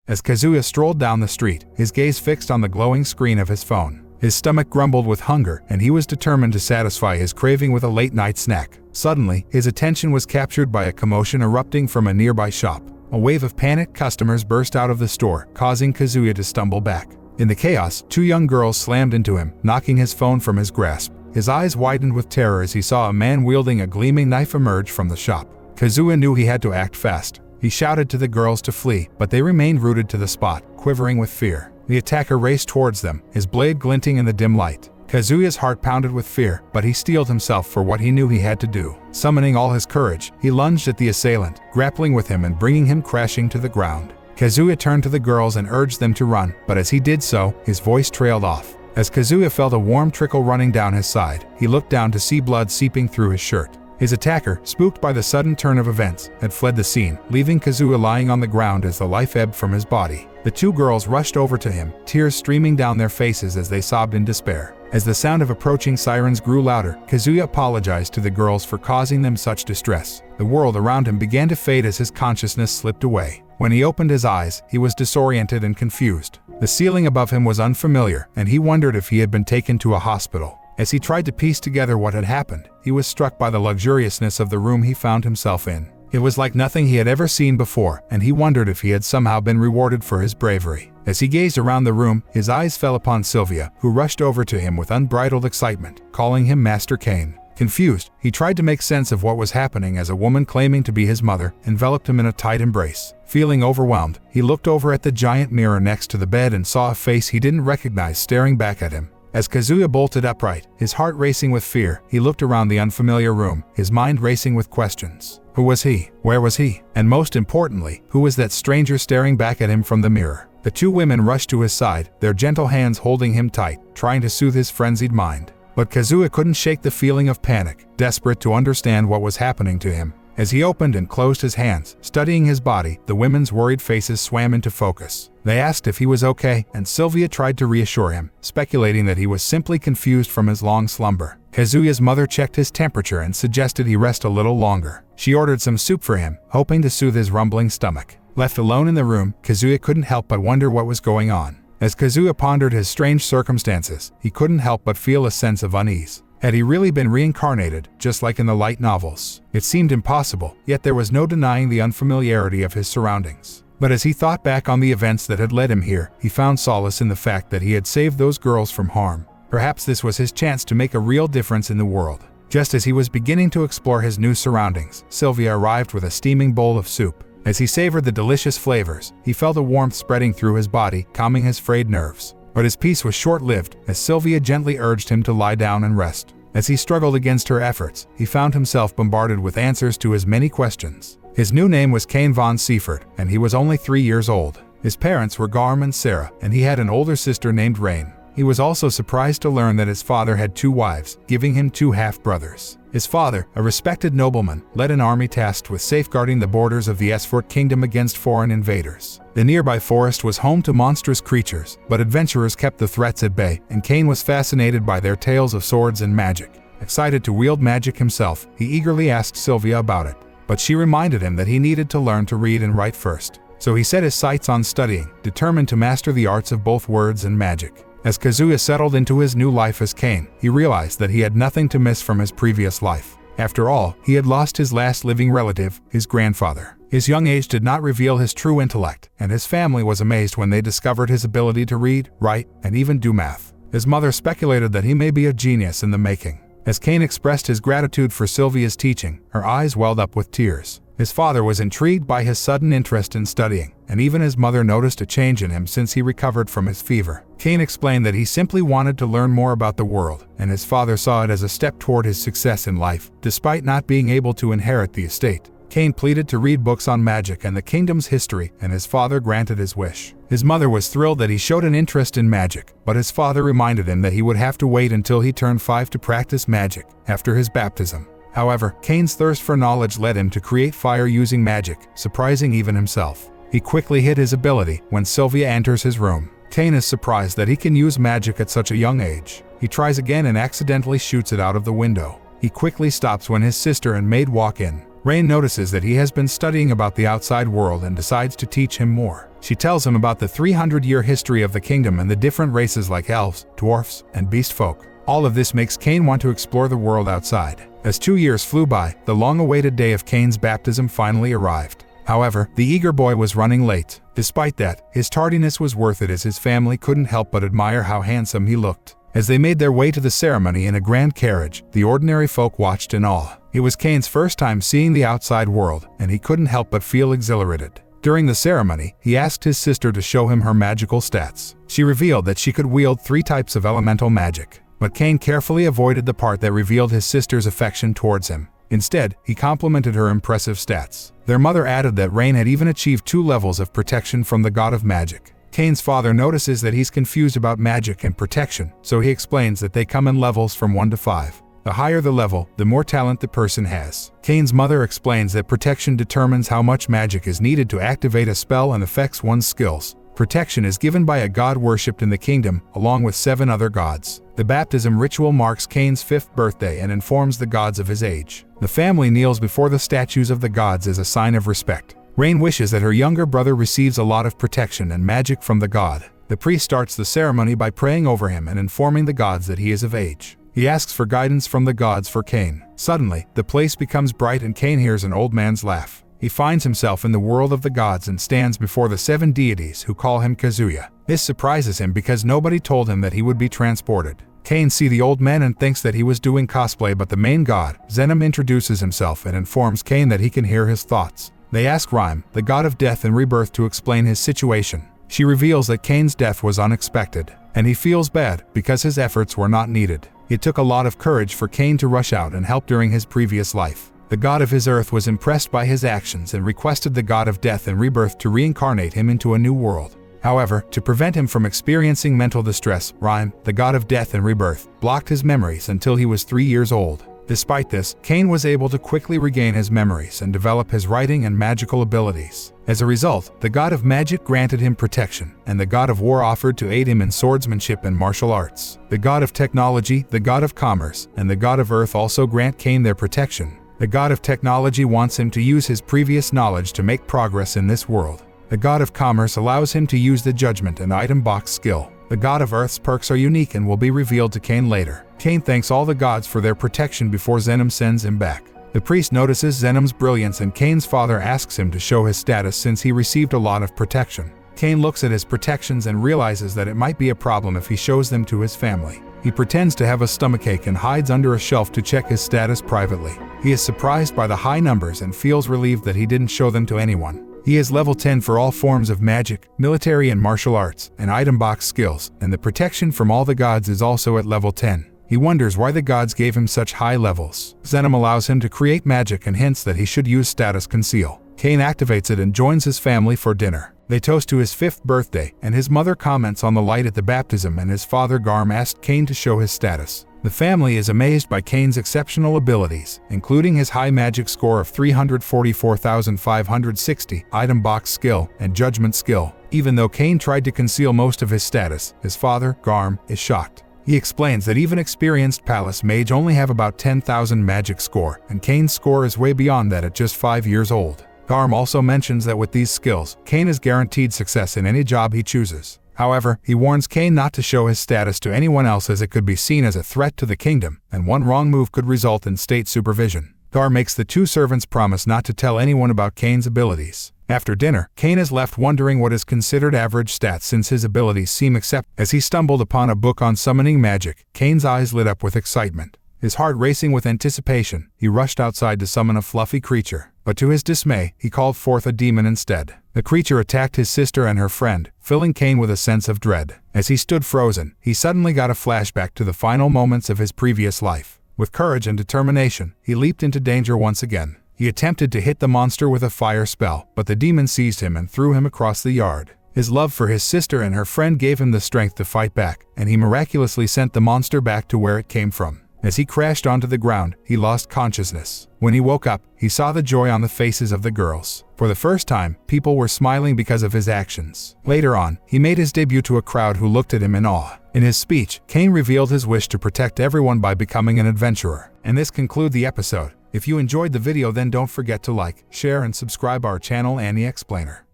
As Kazuya strolled down the street, his gaze fixed on the glowing screen of his phone. His stomach grumbled with hunger, and he was determined to satisfy his craving with a late-night snack. Suddenly, his attention was captured by a commotion erupting from a nearby shop. A wave of panicked customers burst out of the store, causing Kazuya to stumble back. In the chaos, two young girls slammed into him, knocking his phone from his grasp. His eyes widened with terror as he saw a man wielding a gleaming knife emerge from the shop. Kazuya knew he had to act fast. He shouted to the girls to flee, but they remained rooted to the spot, quivering with fear. The attacker raced towards them, his blade glinting in the dim light. Kazuya's heart pounded with fear, but he steeled himself for what he knew he had to do. Summoning all his courage, he lunged at the assailant, grappling with him and bringing him crashing to the ground. Kazuya turned to the girls and urged them to run, but as he did so, his voice trailed off. As Kazuya felt a warm trickle running down his side, he looked down to see blood seeping through his shirt. His attacker, spooked by the sudden turn of events, had fled the scene, leaving Kazuya lying on the ground as the life ebbed from his body. The two girls rushed over to him, tears streaming down their faces as they sobbed in despair. As the sound of approaching sirens grew louder, Kazuya apologized to the girls for causing them such distress. The world around him began to fade as his consciousness slipped away. When he opened his eyes, he was disoriented and confused. The ceiling above him was unfamiliar, and he wondered if he had been taken to a hospital. As he tried to piece together what had happened, he was struck by the luxuriousness of the room he found himself in. It was like nothing he had ever seen before, and he wondered if he had somehow been rewarded for his bravery. As he gazed around the room, his eyes fell upon Sylvia, who rushed over to him with unbridled excitement, calling him Master Kane. Confused, he tried to make sense of what was happening as a woman claiming to be his mother enveloped him in a tight embrace. Feeling overwhelmed, he looked over at the giant mirror next to the bed and saw a face he didn't recognize staring back at him. As Kazuya bolted upright, his heart racing with fear, he looked around the unfamiliar room, his mind racing with questions. Who was he? Where was he? And most importantly, who was that stranger staring back at him from the mirror? The two women rushed to his side, their gentle hands holding him tight, trying to soothe his frenzied mind. But Kazuya couldn't shake the feeling of panic, desperate to understand what was happening to him. As he opened and closed his hands, studying his body, the women's worried faces swam into focus. They asked if he was okay, and Sylvia tried to reassure him, speculating that he was simply confused from his long slumber. Kazuya's mother checked his temperature and suggested he rest a little longer. She ordered some soup for him, hoping to soothe his rumbling stomach. Left alone in the room, Kazuya couldn't help but wonder what was going on. As Kazuya pondered his strange circumstances, he couldn't help but feel a sense of unease. Had he really been reincarnated, just like in the light novels? It seemed impossible, yet there was no denying the unfamiliarity of his surroundings. But as he thought back on the events that had led him here, he found solace in the fact that he had saved those girls from harm. Perhaps this was his chance to make a real difference in the world. Just as he was beginning to explore his new surroundings, Sylvia arrived with a steaming bowl of soup. As he savored the delicious flavors, he felt a warmth spreading through his body, calming his frayed nerves. But his peace was short-lived, as Sylvia gently urged him to lie down and rest. As he struggled against her efforts, he found himself bombarded with answers to his many questions. His new name was Kane von Seifert, and he was only 3 years old. His parents were Garm and Sarah, and he had an older sister named Rain. He was also surprised to learn that his father had 2 wives, giving him 2 half-brothers. His father, a respected nobleman, led an army tasked with safeguarding the borders of the Esfort kingdom against foreign invaders. The nearby forest was home to monstrous creatures, but adventurers kept the threats at bay, and Kane was fascinated by their tales of swords and magic. Excited to wield magic himself, he eagerly asked Sylvia about it, but she reminded him that he needed to learn to read and write first. So he set his sights on studying, determined to master the arts of both words and magic. As Kazuya settled into his new life as Kane, he realized that he had nothing to miss from his previous life. After all, he had lost his last living relative, his grandfather. His young age did not reveal his true intellect, and his family was amazed when they discovered his ability to read, write, and even do math. His mother speculated that he may be a genius in the making. As Kane expressed his gratitude for Sylvia's teaching, her eyes welled up with tears. His father was intrigued by his sudden interest in studying, and even his mother noticed a change in him since he recovered from his fever. Kane explained that he simply wanted to learn more about the world, and his father saw it as a step toward his success in life, despite not being able to inherit the estate. Kane pleaded to read books on magic and the kingdom's history, and his father granted his wish. His mother was thrilled that he showed an interest in magic, but his father reminded him that he would have to wait until he turned 5 to practice magic, after his baptism. However, Kane's thirst for knowledge led him to create fire using magic, surprising even himself. He quickly hid his ability when Sylvia enters his room. Kane is surprised that he can use magic at such a young age. He tries again and accidentally shoots it out of the window. He quickly stops when his sister and maid walk in. Rain notices that he has been studying about the outside world and decides to teach him more. She tells him about the 300-year history of the kingdom and the different races like elves, dwarfs, and beast folk. All of this makes Cain want to explore the world outside. As 2 years flew by, the long-awaited day of Cain's baptism finally arrived. However, the eager boy was running late. Despite that, his tardiness was worth it as his family couldn't help but admire how handsome he looked. As they made their way to the ceremony in a grand carriage, the ordinary folk watched in awe. It was Cain's first time seeing the outside world, and he couldn't help but feel exhilarated. During the ceremony, he asked his sister to show him her magical stats. She revealed that she could wield 3 types of elemental magic. But Cain carefully avoided the part that revealed his sister's affection towards him. Instead, he complimented her impressive stats. Their mother added that Rain had even achieved 2 levels of protection from the god of magic. Cain's father notices that he's confused about magic and protection, so he explains that they come in levels from 1 to 5. The higher the level, the more talent the person has. Cain's mother explains that protection determines how much magic is needed to activate a spell and affects one's skills. Protection is given by a god worshipped in the kingdom, along with 7 other gods. The baptism ritual marks Cain's 5th birthday and informs the gods of his age. The family kneels before the statues of the gods as a sign of respect. Rain wishes that her younger brother receives a lot of protection and magic from the god. The priest starts the ceremony by praying over him and informing the gods that he is of age. He asks for guidance from the gods for Cain. Suddenly, the place becomes bright and Cain hears an old man's laugh. He finds himself in the world of the gods and stands before the 7 deities who call him Kazuya. This surprises him because nobody told him that he would be transported. Cain sees the old man and thinks that he was doing cosplay, but the main god, Zenom, introduces himself and informs Cain that he can hear his thoughts. They ask Rime, the god of death and rebirth, to explain his situation. She reveals that Cain's death was unexpected, and he feels bad because his efforts were not needed. It took a lot of courage for Cain to rush out and help during his previous life. The god of his earth was impressed by his actions and requested the god of death and rebirth to reincarnate him into a new world. However, to prevent him from experiencing mental distress, Rime, the god of death and rebirth, blocked his memories until he was 3 years old. Despite this, Cain was able to quickly regain his memories and develop his writing and magical abilities. As a result, the god of magic granted him protection, and the god of war offered to aid him in swordsmanship and martial arts. The god of technology, the god of commerce, and the god of earth also grant Cain their protection. The god of technology wants him to use his previous knowledge to make progress in this world. The god of commerce allows him to use the judgment and item box skill. The god of earth's perks are unique and will be revealed to Cain later. Cain thanks all the gods for their protection before Zenom sends him back. The priest notices Zenom's brilliance and Cain's father asks him to show his status since he received a lot of protection. Cain looks at his protections and realizes that it might be a problem if he shows them to his family. He pretends to have a stomachache and hides under a shelf to check his status privately. He is surprised by the high numbers and feels relieved that he didn't show them to anyone. He is level 10 for all forms of magic, military and martial arts, and item box skills, and the protection from all the gods is also at level 10. He wonders why the gods gave him such high levels. Zenom allows him to create magic and hints that he should use status conceal. Cain activates it and joins his family for dinner. They toast to his 5th birthday, and his mother comments on the light at the baptism, and his father Garm asked Cain to show his status. The family is amazed by Cain's exceptional abilities, including his high magic score of 344,560, item box skill, and judgment skill. Even though Cain tried to conceal most of his status, his father, Garm, is shocked. He explains that even experienced palace mage only have about 10,000 magic score, and Cain's score is way beyond that at just 5 years old. Garm also mentions that with these skills, Cain is guaranteed success in any job he chooses. However, he warns Cain not to show his status to anyone else as it could be seen as a threat to the kingdom, and one wrong move could result in state supervision. Gar makes the 2 servants promise not to tell anyone about Cain's abilities. After dinner, Cain is left wondering what is considered average stats since his abilities seem acceptable. As he stumbled upon a book on summoning magic, Cain's eyes lit up with excitement. His heart racing with anticipation, he rushed outside to summon a fluffy creature. But to his dismay, he called forth a demon instead. The creature attacked his sister and her friend, filling Cain with a sense of dread. As he stood frozen, he suddenly got a flashback to the final moments of his previous life. With courage and determination, he leaped into danger once again. He attempted to hit the monster with a fire spell, but the demon seized him and threw him across the yard. His love for his sister and her friend gave him the strength to fight back, and he miraculously sent the monster back to where it came from. As he crashed onto the ground, he lost consciousness. When he woke up, he saw the joy on the faces of the girls. For the first time, people were smiling because of his actions. Later on, he made his debut to a crowd who looked at him in awe. In his speech, Cain revealed his wish to protect everyone by becoming an adventurer. And this concludes the episode. If you enjoyed the video, then don't forget to like, share and subscribe our channel Annie Explainer.